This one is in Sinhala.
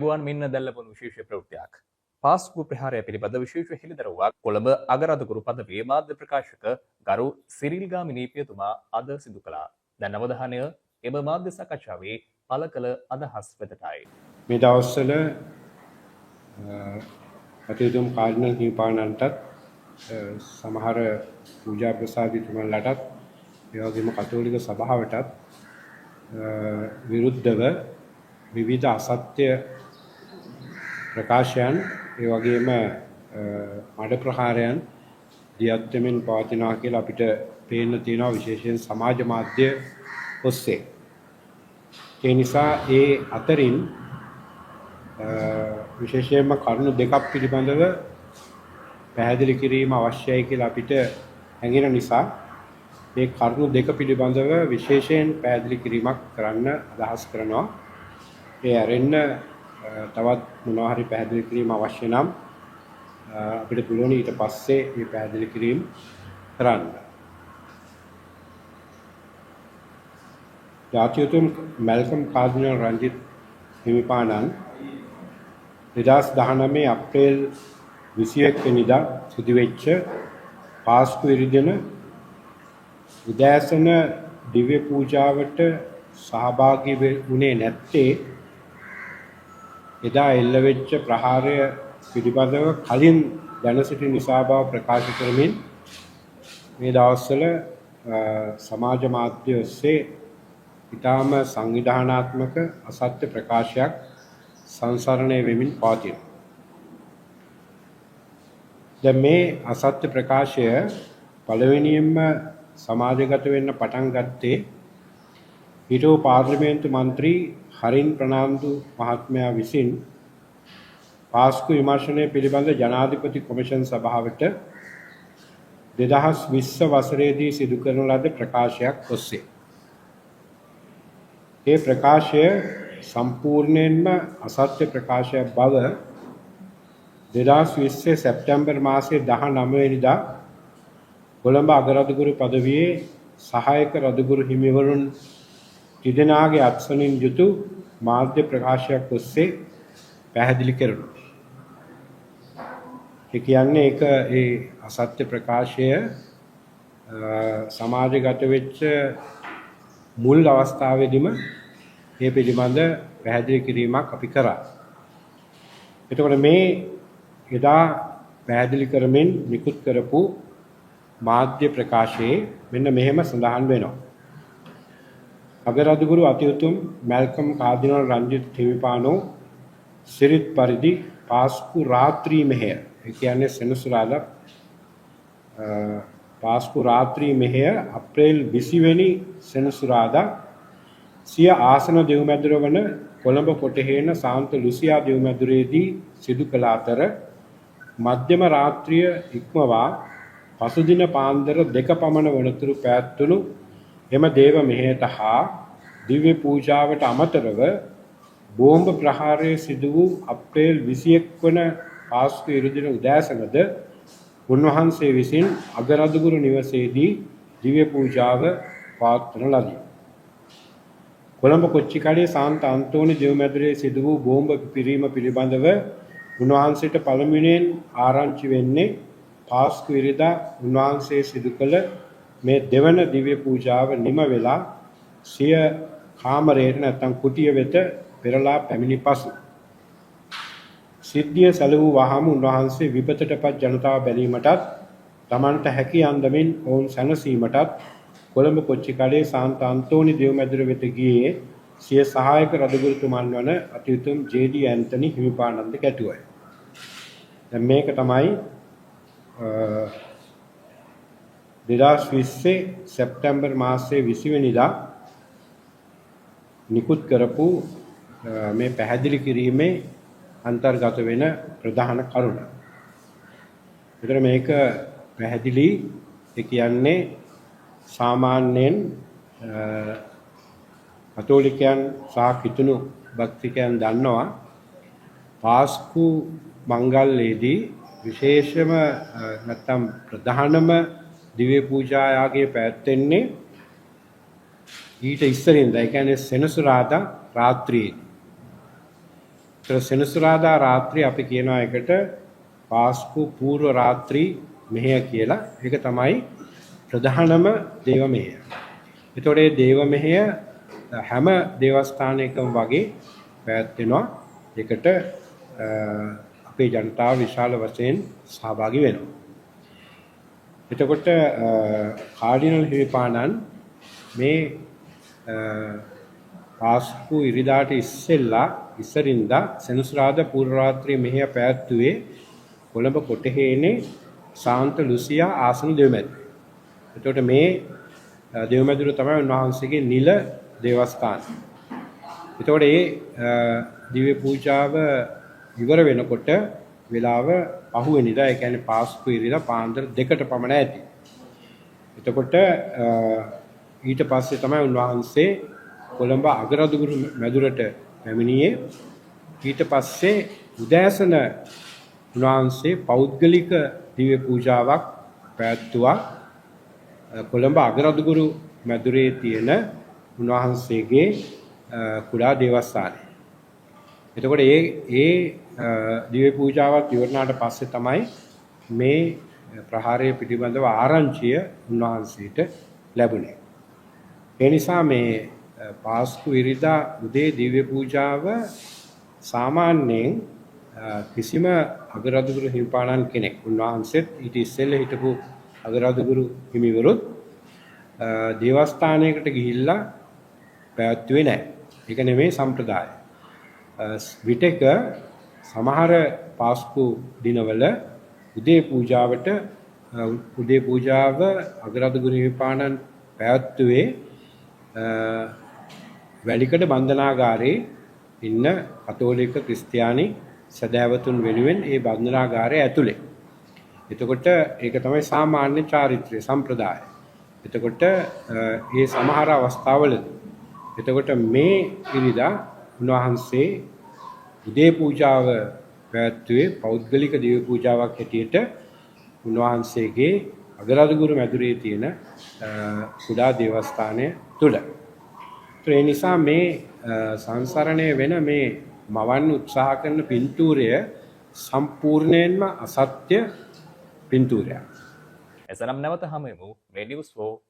ගුවන් මෙන්න දැල්ලපොළු විශේෂ ප්‍රවෘත්තියක්. පාස්කු ප්‍රහාරය පිළිබඳ විශේෂ හෙළිදරව්වක් කොළඹ අගරාදුගුරු පදවියේ මාධ්‍ය ප්‍රකාශක ගරු සිරිල් ගාමිණී පියතුමා අද සිදු කළා. දැන් අවධානය එම මාධ්‍ය සාකච්ඡාවේ පළ කළ අදහස් වෙතටයි. මේ දවස්වල අතිතුම් කාර්යනල් හිමිපාණන්ටත් සමහර පූජා ප්‍රසාදිතුමන්ලටත් ඒ වගේම කතෝලික සභාවටත් විරුද්ධව විවිධ අසත්‍ය ප්‍රකාශයන් ඒ වගේම මඩ ප්‍රහාරයන් දියත් වෙමින් පවතිනවා කියලා අපිට පේන්න තියෙනවා, විශේෂයෙන් සමාජ මාධ්‍ය ඔස්සේ. ඒ නිසා ඒ අතරින් විශේෂයෙන්ම කරුණු දෙකක් පිළිබඳව පැහැදිලි කිරීම අවශ්‍යයි කියලා අපිට හැඟෙන නිසා මේ කරුණු දෙක පිළිබඳව විශේෂයෙන් පැහැදිලි කිරීමක් කරන්න අදහස් කරනවා. ඒ ඇරෙන්න තවත් මොනවා හරි පැහැදිලි කිරීම අවශ්‍ය නම් අපිට පුළුවන් ඊට පස්සේ මේ පැහැදිලි කිරීම කරන්න. ජාතියතුම් මැල්කම් කාර්දිනල් රංජිත් හිමිපාණන් 2019 අප්‍රේල් 21 වෙනිදා සිදුවෙච්ච පාස්කු ඉරිදින උදෑසන දිව්‍ය පූජාවට සහභාගී වුණේ නැත්තේ එදා එල්ල වෙච්ච ප්‍රහාරය පිළිබඳව කලින් දැන සිටි නිසා බව ප්‍රකාශ කරමින් මේ දවස්වල සමාජ මාධ්‍ය ඔස්සේ ඊටාම සංවිධානාත්මක අසත්‍ය ප්‍රකාශයක් සංසරණය වෙමින් පවතිනවා. දැන් මේ අසත්‍ය ප්‍රකාශය පළවෙනියෙන්ම සමාජගත වෙන්න පටන් ගත්තේ හිටපු පාර්ලිමේන්තු මන්ත්‍රී හරින් ප්‍රනාන්දු මහත්මයා විසින් පාස්කු විමර්ශනය පිළිබඳ ජනාධිපති කොමිෂන් සභාවට 2020 වසරේදී සිදු කරන ලද ප්‍රකාශයක් ඔස්සේ. ඒ ප්‍රකාශය සම්පූර්ණයෙන්ම අසත්‍ය ප්‍රකාශයක් බව 2020 සැප්තැම්බර් මාසයේ 19 වෙනිදා කොළඹ අගරාදුගුරු පදවියේ සහායක රදුගුරු හිමිවරුන් තිදෙනාගේ අත්සනින් යුතු මාධ්‍ය ප්‍රකාශයක් ඔස්සේ පැහැදිලි කෙරුණා. ඒ කියන්නේ ඒ අසත්‍ය ප්‍රකාශය සමාජගත වෙච්ච මුල් අවස්ථාවේදීම මේ පිළිබඳ පැහැදිලි කිරීමක් අපි කරා. එතකොට මේ එදා පැහැදිලි කරමින් නිකුත් කරපු මාධ්‍ය ප්‍රකාශයේ මෙන්න මෙහෙම සඳහන් වෙනවා. අගරාදුගුරු අතිඋතුම් මැල්කම් කාර්දිනල් රංජිත් හිමිපාණෝ සිරිත් පරිදි පාස්කු රාත්‍රී මෙහෙය, ඒ කියන්නේ සෙනසුරාදා පාස්කු රාත්‍රී මෙහෙය අප්‍රේල් 20 වෙනි සෙනසුරාදා සිය ආසන දෙව්මැදුර වන කොළඹ කොටහේන සාන්ත ලුසියා දෙව්මැදුරේදී සිදු කළ අතර මධ්‍යම රාත්‍රිය ඉක්මවා පසුදින පාන්දර 2 පමණ වනතුරු පැවැත්වුණු එම දේව මෙහෙයට හා දිව්‍ය පූජාවට අමතරව බෝම්බ ප්‍රහාරය සිදු වූ අප්‍රේල් 21 වන පාස්කු ඉරිදින උදෑසනද උන්වහන්සේ විසින් අගරාදුගුරු නිවසේදී දිව්‍ය පූජාව පවත්වන ලදී. කොළඹ කොච්චිකඩේ සාන්ත අන්තෝනි දෙව්මැදුරේ සිදු වූ බෝම්බ පිරීම පිළිබඳව උන්වහන්සේට පළමුවෙන් ආරංචි වෙන්නේ පාස්කු ඉරිදා උන්වහන්සේ සිදු කළ මේ දෙවන දිව්‍ය පූජාව නිම වෙලා සිය කාමරයට නැත්නම් කුටිය වෙත පෙරලා පැමිණි පසු සිද්ධිය සැලවූ වහාම උන්වහන්සේ විපතටපත් ජනතාව බැලීමටත් තමන්ට හැකි අන්දමින් ඔවුන් සැනසීමටත් කොළඹ කොච්චිකඩේ සාන්ත අන්තෝනි දෙව්මැදුර වෙත ගියේ සිය සහායක රදුගුරුතුමන් වන අතිඋතුම් ජේ.ඩී. ඇන්තනි හිමිපාණන්ද කැටුවයි. දැන් මේක තමයි 2020 සැප්තැම්බර් මාසයේ 20 වෙනිදා නිකුත් කරපු මේ පැහැදිලි කිරීමේ අන්තර්ගත වෙන ප්‍රධාන කරුණ. විතර මේක පැහැදිලි ඒ කියන්නේ සාමාන්‍යයෙන් කතෝලිකයන් සහ කිතුණු භක්තිකයන් දන්නවා පාස්කු මංගල්‍යයේදී විශේෂම නැත්නම් ප්‍රධානම දිව්‍ය පූජායාගේ පැවැත්වෙන්නේ ඊට ඉස්සරින්ද, ඒ කියන්නේ සෙනසුරාදා රාත්‍රියේ. ඒතර සෙනසුරාදා රාත්‍රියේ අපි කියනවා එකට පාස්කු පූර්ව රාත්‍රී මෙහෙය කියලා. ඒක තමයි ප්‍රධානම දේව මෙහෙය. ඒතකොට මේ දේව මෙහෙය හැම දේවස්ථානයකම වගේ පැවැත්වෙනවා. ඒකට අපේ ජනතාව විශාල වශයෙන් සහභාගී වෙනවා. එතකොට කාඩිනල් හිමිපාණන් මේ පාස්කු ඉරිදාට ඉස්සරින්දා සෙනසුරාදා පූර්ව රාත්‍රියේ මෙහෙය පැවැත්වුවේ කොළඹ කොටහේනේ සාන්ත ලුසියා ආසන දෙව්මැදුරේ. එතකොට මේ දෙව්මැදුර තමයි උන්වහන්සේගේ නිල දේවස්ථාන. එතකොට මේ දිව්‍ය පූජාව ඉවර වෙනකොට වෙලාව පහුවෙනිදා, ඒ කියන්නේ පාස්කු ඉරිදා පාන්දර 2ට පමණ ඇති. එතකොට ඊට පස්සේ තමයි උන්වහන්සේ කොළඹ අගරදුගුරු මැදුරට පැමිණියේ. ඊට පස්සේ උදෑසන උන්වහන්සේ පෞද්ගලික දිව්‍ය පූජාවක් පැවැත්වුවා කොළඹ අගරදුගුරු මැදුරේ තියෙන උන්වහන්සේගේ කුඩා දේවස්ථානයේ. එතකොට ඒ දිව්‍ය පූජාවත් ඉවරනාට පස්සේ තමයි මේ ප්‍රහාරය පිළිබඳව ආරංචිය උන්වහන්සේට ලැබුණේ. ඒ නිසා මේ පාස්කු ඉරිදා උදේ දිව්‍ය පූජාව සාමාන්‍යයෙන් කිසිම අගරදුගුරු හිමිපාණන් කෙනෙක්, උන්වහන්සේත් ඊට ඉස්සෙල්ලා හිටපු අගරදුගුරු හිමිවරුත් දේවස්ථානයකට ගිහිල්ලා පැවැත්වුවේ නැහැ. ඒක නෙමෙයි සම්ප්‍රදාය. විටක සමහර පාස්කු දිනවල උදේ පූජාව අගරදුගුරු හිමිපාණන් පැවැත්වුවේ වැලිකඩ බන්ධනාගාරයේ ඉන්න කතෝලික ක්‍රිස්තියානි සදහැවතුන් වෙනුවෙන් ඒ බන්ධනාගාරය ඇතුලේ. එතකොට ඒක තමයි සාමාන්‍ය චාරිත්‍රය සම්ප්‍රදාය. එතකොට මේ සමහර අවස්ථාවලදී එතකොට මේ ඉරිදා උන්වහන්සේ උදේ පූජාව පැවැත්වුවේ පෞද්ගලික දිව්‍ය පූජාවක් හැටියට උන්වහන්සේගේ අගරදුගුරු මැදුරේ තියෙන කුඩා දේවස්ථානය තුල. ඒ නිසා මේ සංසරණය වෙන මේ මවන්න උත්සාහ කරන පින්තූරය සම්පූර්ණයෙන්ම අසත්‍ය පින්තූරයක්. එසනම් නැවත හමුවෙමු මේ නිවුස් ෆෝ